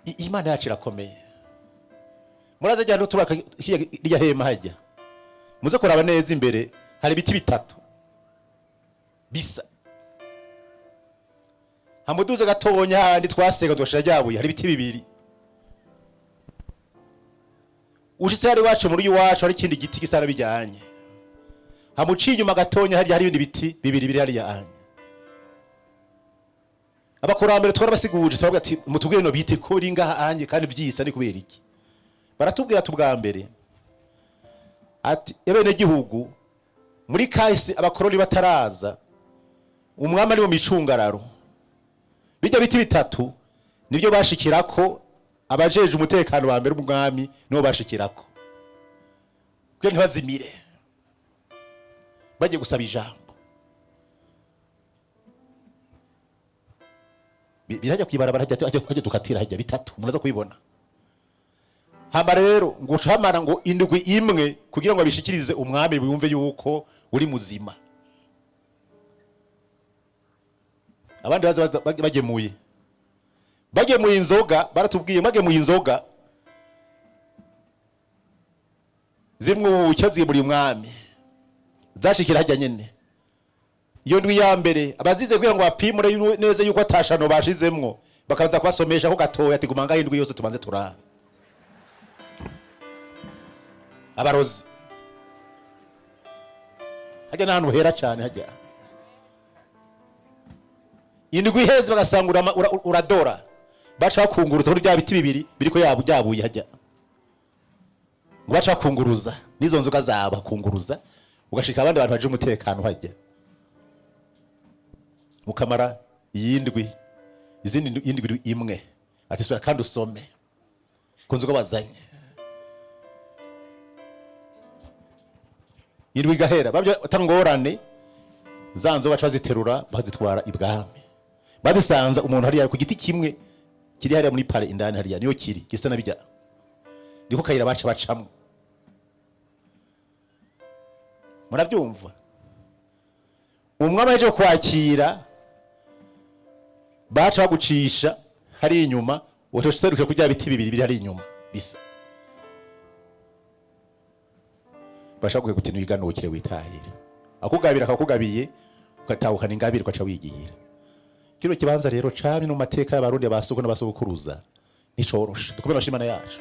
Imana yacu irakomeye. Muraze cyane tubaka irya hema hajya. Muze kuraba neza imbere hari ibiti bitatu. Bisa. Hamuduze gatonya handi twasega twashira ryabuye hari ibiti bibiri. Ushitse hari wacu muri iwacu hari ikindi giti gisana bijyanye. Hamuciye inyuma gatonya hari ibindi biti bibiri biri hari yanye. Abakurambere twarabasiguje twavuga ati mutubwire no biti ko ringa hanye kandi byisa ni kubera iki. Baratubwira tubwa mbere ati ebene gihugu muri kahise abakoroni bataraza umwami ari mu micungararo. Bijya biti bitatu nibyo bashikirako abajeje umutekano wa mbere umwami nibo bashikirako. Kwe ntibazimire. Bagiye gusaba ijambo. Birajya kwibarabara hajya tukatira hajya bitatu muraza kubibona. Hamba rero ngo ucamara ngo indugwi imwe kugira ngo abishikirize umwami bumve yuko uri muzima. Abandi bagemuye inzoga baratubwiye bagemuye inzoga zimwe ubucyaziye muri umwami zashikira hajya nyene. Iyo ndwi ya mbere abazize kugira ngo bapimure neza yuko atashano bashizemwo bakaza kubasomesha ko gatoya ati gumanga indwi yose tubanze turara. Abarozi hajya n'ahantu hera cyane hajya indwi iheze bagasangura uradora baca kunguruza kuri bya biti bibiri biriko yabuye hajya ngo baca kunguruza nizo nzoga zaba kunguruza ugashika abandi bantu baje umutekano hajya mukamara yindwi izindi indwi imwe ati sura kandi usome kunzuga bazanye indwi gahera babyo tangorane zanzo baca baziterura bazitwara ibwami bazisanza umuntu hari ku giti kimwe kiri hari muri pale indani hari niyo kiri gisa nabijya niko kayira baca bacamwe murabyumva umwami aje kwakira baca bagucisha hari inyuma utosheruke kujya biti bibiri biri hari inyuma bisa bashakuye gutinda iganukire witahire akugabira akakugabiye ugatahukana ingabire kwaca wigigira. Kino kibanza rero camye no mateka y'abarundi basokuruza na basokuruza nicoroshe dukomeye amashimana yacu.